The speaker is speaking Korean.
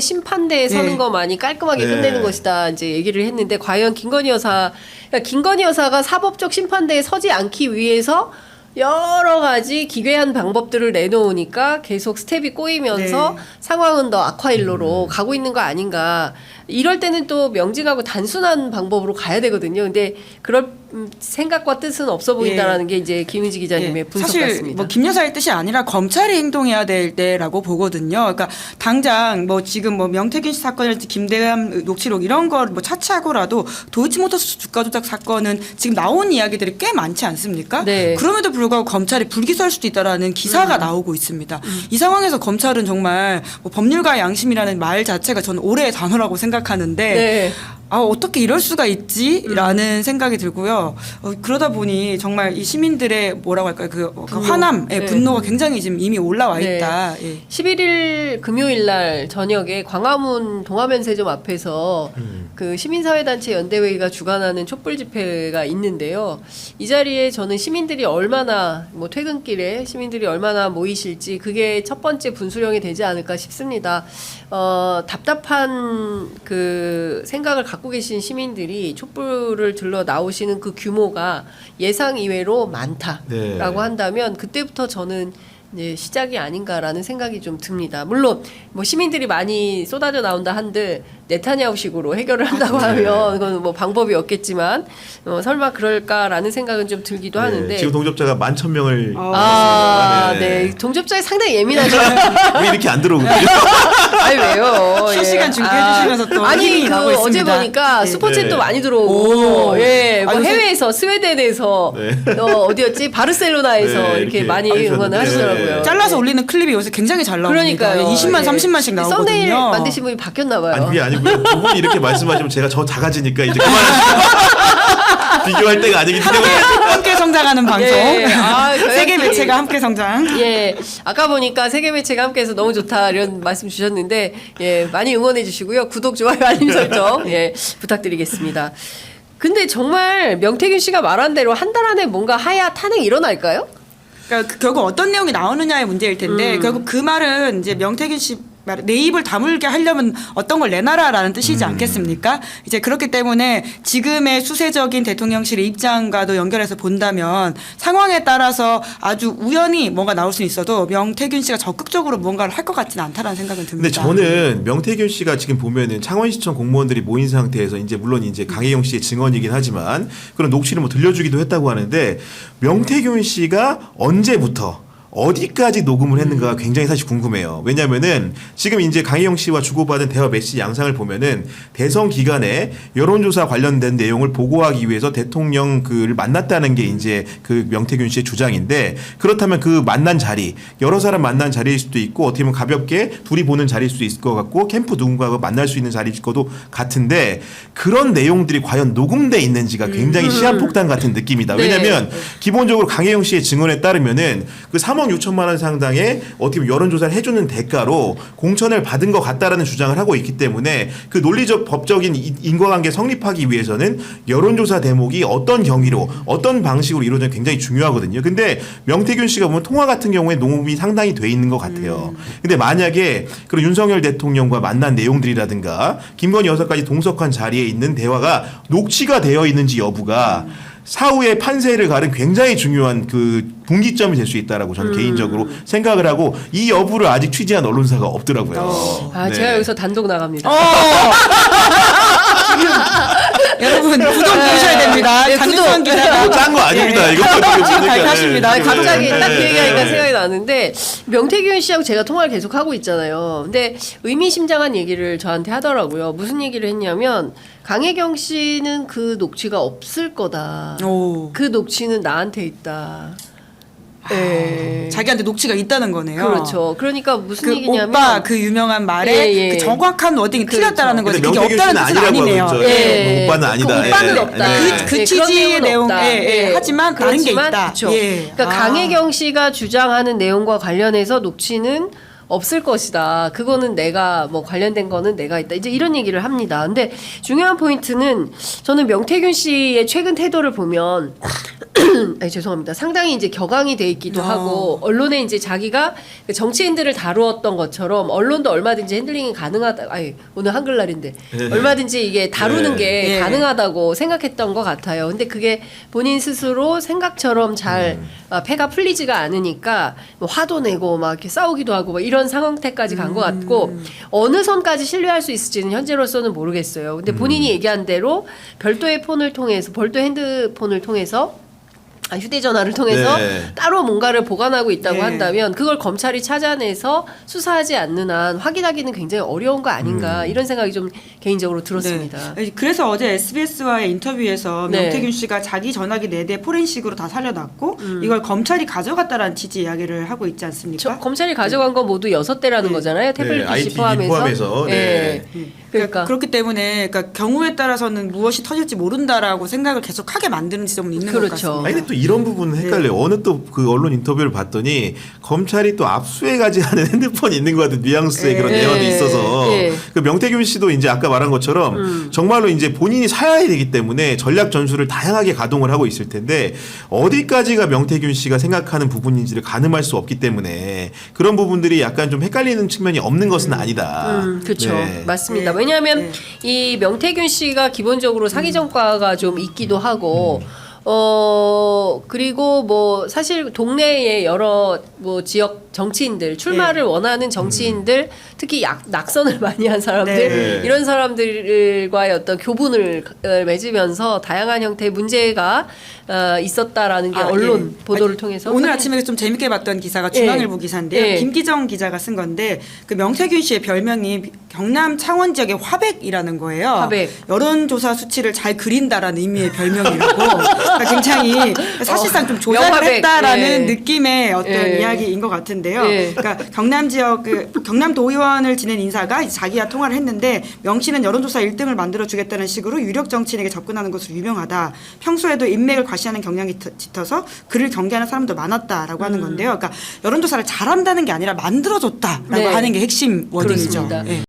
심판대에 서는 네. 것만이 깔끔하게 네. 끝내는 것이다 이제 얘기를 했는데 과연 김건희 여사, 그러니까 김건희 여사가 사법적 심판대에 서지 않기 위해서 여러 가지 기괴한 방법들을 내놓으니까 계속 스텝이 꼬이면서 네. 상황은 더 악화일로로 가고 있는 거 아닌가. 이럴 때는 또 명징하고 단순한 방법으로 가야 되거든요. 근데 그럴 생각과 뜻은 없어 보인다라는 게 이제 김은지 기자님의 분석 사실 같습니다. 뭐 김 여사의 뜻이 아니라 검찰이 행동해야 될 때라고 보거든요. 그러니까 당장 뭐 지금 뭐 명태균 씨 사건이랄지 김대남 녹취록 이런 걸 뭐 차치하고라도 도이치모터스 주가 조작 사건은 지금 나온 이야기들이 꽤 많지 않습니까? 네. 그럼에도 불구하고 검찰이 불기소할 수도 있다라는 기사가 나오고 있습니다. 이 상황에서 검찰은 정말 뭐 법률가의 양심이라는 말 자체가 저는 올해의 단어라고 생각하는데 네. 아, 어떻게 이럴 수가 있지라는 생각이 들고요. 그러다 보니 정말 이 시민들의 뭐라고 할까요? 그 화남, 네. 분노가 굉장히 지금 이미 올라와 네. 있다. 예. 11일 금요일 날 저녁에 광화문 동화면세점 앞에서 그 시민사회단체 연대회의가 주관하는 촛불 집회가 있는데요. 이 자리에 저는 시민들이 얼마나 뭐 퇴근길에 시민들이 얼마나 모이실지 그게 첫 번째 분수령이 되지 않을까 싶습니다. 답답한 그 생각을 갖고 계신 시민들이 촛불을 들러 나오시는 그 규모가 예상 이외로 많다라고 네. 한다면 그때부터 저는 이제 시작이 아닌가라는 생각이 좀 듭니다. 물론 뭐 시민들이 많이 쏟아져 나온다 한들 네타냐후식으로 해결을 한다고 하면 그건 뭐 방법이 없겠지만 설마 그럴까라는 생각은 좀 들기도 하는데 지금 동접자가 11,000명을 네. 동접자에 상당히 예민하죠. 왜 이렇게 안 들어오거든요. 아니 왜요? 실시간 중계해 주시면서 또 아니 힘이 그 나고 어제 있습니다. 보니까 네. 슈퍼챗도 네. 많이 들어오고 오. 예, 뭐 아, 요새- 해외에서 스웨덴에서 네. 어디였지 바르셀로나에서 네, 이렇게 이렇게 많이 하셨는데. 응원을 하시더라고요. 네. 잘라서 올리는 클립이 요새 굉장히 잘 나옵니다. 그러니까요. 20만, 예. 30만씩 나오거든요. 썸네일 만드신 분이 바뀌었나 봐요. 아니 그게 아니고요. 두 분이 이렇게 말씀하시면 제가 저 작아지니까 이제 그만하시고 비교할 때가 아니기 때문에 함께 성장하는 방송. 예. 세계 저희 매체가 함께 성장. 예, 아까 보니까 세계 매체가 함께해서 너무 좋다 이런 말씀 주셨는데 예, 많이 응원해 주시고요. 구독, 좋아요, 알림 설정 예, 부탁드리겠습니다. 근데 정말 명태균 씨가 말한 대로 한 달 안에 뭔가 하야 탄핵 일어날까요? 그러니까 결국 어떤 내용이 나오느냐의 문제일 텐데 결국 그 말은 이제 명태균 씨 말, 내 입을 다물게 하려면 어떤 걸 내놔라라는 뜻이지 않겠습니까? 이제 그렇기 때문에 지금의 수세적인 대통령실의 입장과도 연결해서 본다면 상황에 따라서 아주 우연히 뭔가 나올 수는 있어도 명태균 씨가 적극적으로 무언가를 할 것 같지는 않다라는 생각은 근데 듭니다. 저는 명태균 씨가 지금 보면은 창원시청 공무원들이 모인 상태에서 이제 물론 이제 강혜경 씨의 증언이긴 하지만 그런 녹취를 뭐 들려주기도 했다고 하는데 명태균 씨가 언제부터 어디까지 녹음을 했는가가 굉장히 사실 궁금해요. 왜냐면은 지금 이제 강혜경 씨와 주고받은 대화 메시지 양상을 보면은 대선 기간에 여론조사 관련된 내용을 보고하기 위해서 대통령을 만났다는 게 이제 그 명태균 씨의 주장인데 그렇다면 그 만난 자리 여러 사람 만난 자리일 수도 있고 어떻게 보면 가볍게 둘이 보는 자리일 수도 있을 것 같고 캠프 누군가가 만날 수 있는 자리일 것도 같은데 그런 내용들이 과연 녹음돼 있는지가 굉장히 시한폭탄 같은 느낌이다. 네. 왜냐면 기본적으로 강혜경 씨의 증언에 따르면은 그 3억 6천만 원 상당의 어떻게 보면 여론조사를 해주는 대가로 공천을 받은 것 같다라는 주장을 하고 있기 때문에 그 논리적 법적인 인과관계 성립하기 위해서는 여론조사 대목이 어떤 경위로 어떤 방식으로 이루어지는 굉장히 중요하거든요. 근데 명태균 씨가 보면 통화 같은 경우에 녹음이 상당히 돼 있는 것 같아요. 근데 만약에 그런 윤석열 대통령과 만난 내용들이라든가 김건희 여사까지 동석한 자리에 있는 대화가 녹취가 되어 있는지 여부가 사후의 판세를 가른 굉장히 중요한 그 분기점이 될 수 있다라고 저는 개인적으로 생각을 하고 이 여부를 아직 취재한 언론사가 없더라고요. 아, 네. 제가 여기서 단독 나갑니다. 여러분 구독 누르셔야 됩니다. 네, 장윤선 기자가 짠거 아닙니다. 이거 발표하십니다. 아, 갑자기 딱 그 얘기하니까 네. 생각이 나는데 명태균 씨하고 제가 통화를 계속 하고 있잖아요. 근데 의미심장한 얘기를 저한테 하더라고요. 무슨 얘기를 했냐면 강혜경 씨는 그 녹취가 없을 거다. 오. 그 녹취는 나한테 있다. 예. 자기한테 녹취가 있다는 거네요. 그렇죠. 그러니까 무슨 그 얘기냐면 오빠 그 유명한 말에 예, 예. 그 정확한 워딩이 그렇죠. 틀렸다라는 거지. 근데 그게 명태균 없다는 씨는 뜻은 아니라고 아니네요. 하고 있죠. 예. 오빠는 아니다. 그 오빠는 예. 없다. 네. 그 네, 취지의 그런 내용, 없다. 예, 예. 하지만 다른 게 있다. 그렇죠. 예. 그러니까 아. 강혜경 씨가 주장하는 내용과 관련해서 녹취는 없을 것이다. 그거는 내가 뭐 관련된 거는 내가 있다. 이제 이런 얘기를 합니다. 근데 중요한 포인트는 저는 명태균 씨의 최근 태도를 보면 아니, 죄송합니다. 상당히 이제 격앙이 돼 있기도 어. 하고 언론에 이제 자기가 그 정치인들을 다루었던 것처럼 언론도 얼마든지 핸들링이 가능하다. 아니 오늘 한글날인데 얼마든지 이게 다루는 네. 게 예. 가능하다고 생각했던 것 같아요. 근데 그게 본인 스스로 생각처럼 잘 패가 풀리지가 않으니까 뭐 화도 내고 막 이렇게 싸우기도 하고 막 이런 상황태까지 간 것 같고 어느 선까지 신뢰할 수 있을지는 현재로서는 모르겠어요. 근데 본인이 얘기한 대로 별도의 폰을 통해서 별도 핸드폰을 통해서 휴대전화를 통해서 네. 따로 뭔가를 보관하고 있다고 네. 한다면 그걸 검찰이 찾아내서 수사하지 않는 한 확인하기는 굉장히 어려운 거 아닌가 이런 생각이 좀 개인적으로 들었습니다. 네. 그래서 어제 SBS와의 인터뷰에서 네. 명태균 씨가 자기 전화기 4대 포렌식으로 다 살려놨고 이걸 검찰이 가져갔다라는 취지 이야기를 하고 있지 않습니까? 검찰이 가져간 건 모두 6대라는 거잖아요. 태블릿 PC IT 포함해서. 포함해서. 네. 그러니까 그렇기 때문에 경우에 따라서는 무엇이 터질지 모른다라고 생각을 계속 하게 만드는 지점은 있는 것 그렇죠. 같습니다. 아니 근데 또 이런 부분은 헷갈려요. 어느 또 그 언론 인터뷰를 봤더니 검찰이 또 압수해가지 하는 핸드폰이 있는 것 같은 뉘앙스의 그런 예. 내용이 있어서 예. 그 명태균 씨도 이제 아까 말한 것처럼 정말로 이제 본인이 사야 되기 때문에 전략 전술을 다양하게 가동을 하고 있을 텐데 어디까지가 명태균 씨가 생각하는 부분인지를 가늠할 수 없기 때문에 그런 부분들이 약간 좀 헷갈리는 측면이 없는 것은 아니다. 그렇죠. 네. 맞습니다. 네. 왜냐하면 네. 이 명태균 씨가 기본적으로 사기 전과가 좀 있기도 하고 그리고 뭐 사실 동네에 여러 뭐 지역 정치인들 출마를 원하는 정치인들 특히 낙선을 많이 한 사람들 네. 이런 사람들과의 어떤 교분을 맺으면서 다양한 형태의 문제가 있었다라는 게 언론 예. 보도를 아니, 통해서 오늘 확인- 아침에 좀 재밌게 봤던 기사가 중앙일보 기사인데요. 예. 김기정 기자가 쓴 건데 그 명태균 씨의 별명이 경남 창원 지역의 화백이라는 거예요. 화백. 여론조사 수치를 잘 그린다라는 의미의 별명이라고 그러니까 굉장히 사실상 좀 조작을 명화백. 했다라는 예. 느낌의 어떤 예. 이야기인 것 같은데요. 예. 그러니까 경남 지역 경남도의원을 지낸 인사가 이제 자기와 통화를 했는데 명 씨는 여론조사 1등을 만들어주겠다는 식으로 유력 정치인에게 접근하는 것으로 유명하다. 평소에도 인맥을 과시하는 경향이 짙어서 그를 경계하는 사람도 많았다라고 하는 건데요. 그러니까 여론조사를 잘한다는 게 아니라 만들어줬다라고 네. 하는 게 핵심 워딩이죠. 그렇습니다. 예.